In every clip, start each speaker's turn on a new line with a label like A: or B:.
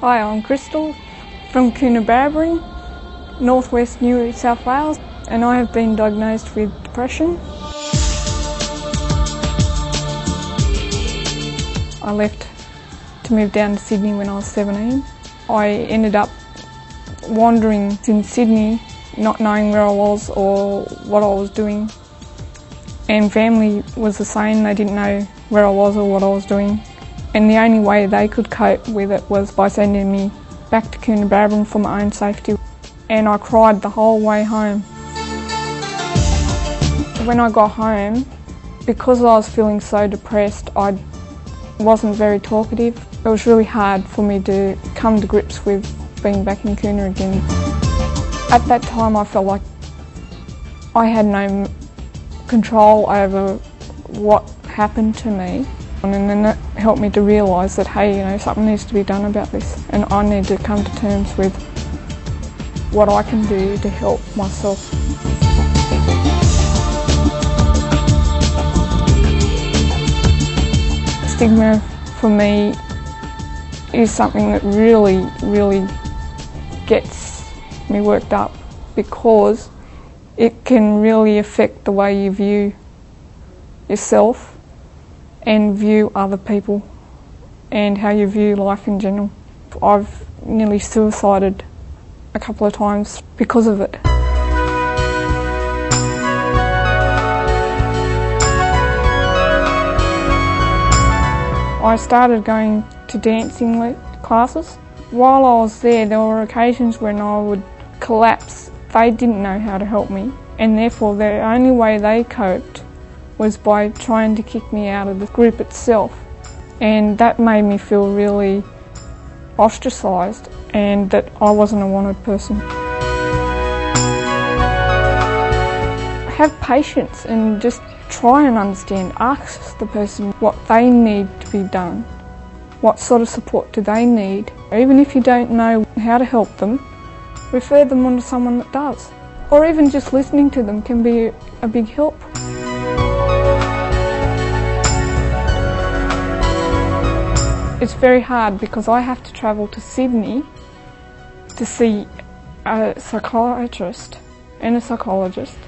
A: Hi, I'm Crystal from Coonabarabran, northwest New South Wales, and I have been diagnosed with depression. I left to move down to Sydney when I was 17. I ended up wandering in Sydney, not knowing where I was or what I was doing. And family was the same, they didn't know where I was or what I was doing. And the only way they could cope with it was by sending me back to Coonabarabran for my own safety. And I cried the whole way home. When I got home, because I was feeling so depressed, I wasn't very talkative. It was really hard for me to come to grips with being back in Coona again. At that time I felt like I had no control over what happened to me. And then that helped me to realise that, hey, something needs to be done about this, and I need to come to terms with what I can do to help myself. Stigma for me is something that really, really gets me worked up, because it can really affect the way you view yourself and view other people and how you view life in general. I've nearly suicided a couple of times because of it. I started going to dancing classes. While I was there were occasions when I would collapse. They didn't know how to help me, and therefore the only way they coped was by trying to kick me out of the group itself. And that made me feel really ostracised and that I wasn't a wanted person. Have patience and just try and understand. Ask the person what they need to be done. What sort of support do they need? Even if you don't know how to help them, refer them on to someone that does. Or even just listening to them can be a big help. It's very hard because I have to travel to Sydney to see a psychiatrist and a psychologist,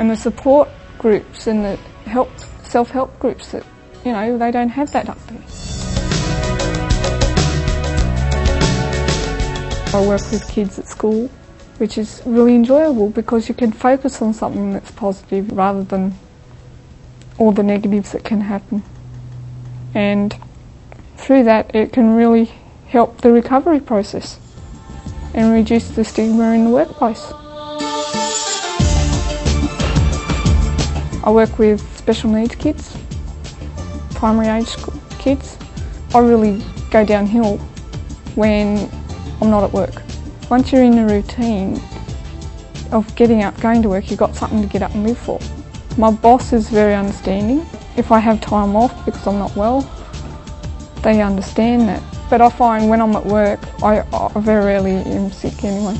A: and the support groups and the self-help groups that, they don't have that up there. I work with kids at school, which is really enjoyable because you can focus on something that's positive rather than all the negatives that can happen. And through that it can really help the recovery process and reduce the stigma in the workplace. I work with special needs kids, primary age kids. I really go downhill when I'm not at work. Once you're in a routine of getting up, going to work, you've got something to get up and live for. My boss is very understanding. If I have time off because I'm not well, they understand that. But I find when I'm at work, I very rarely am sick anyway.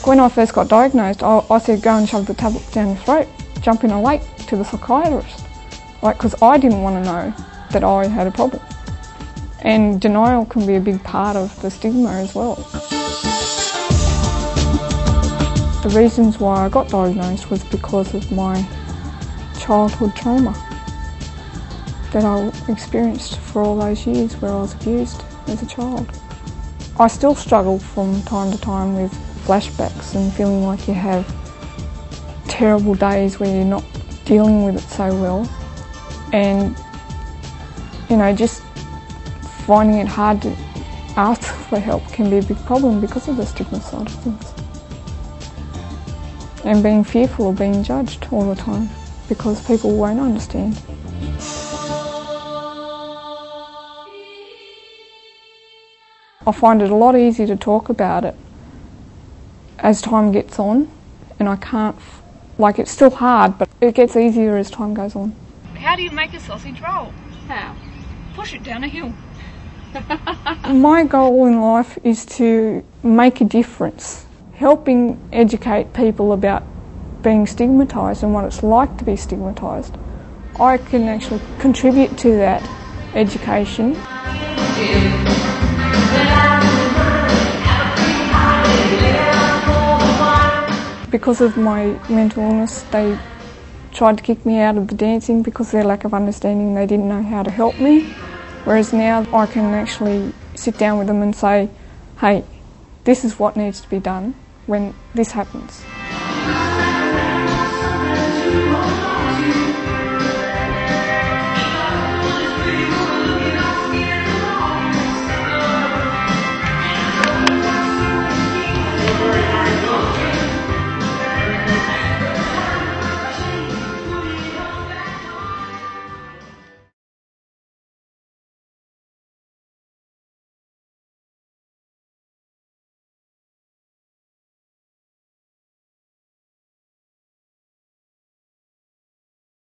A: When I first got diagnosed, I said go and shove the tablets down your throat, jump in a lake to the psychiatrist, because I didn't want to know that I had a problem. And denial can be a big part of the stigma as well. The reasons why I got diagnosed was because of my childhood trauma that I experienced for all those years where I was abused as a child. I still struggle from time to time with flashbacks and feeling like you have terrible days where you're not dealing with it so well, and just finding it hard to ask for help can be a big problem because of the stigma side of things, and being fearful of being judged all the time because people won't understand. I find it a lot easier to talk about it as time gets on, and I can't, it's still hard, but it gets easier as time goes on.
B: How do you make a sausage roll? How? Push it down a hill.
A: My goal in life is to make a difference, helping educate people about being stigmatised and what it's like to be stigmatised. I can actually contribute to that education. Because of my mental illness, they tried to kick me out of the dancing because of their lack of understanding. They didn't know how to help me. Whereas now I can actually sit down with them and say, hey, this is what needs to be done when this happens.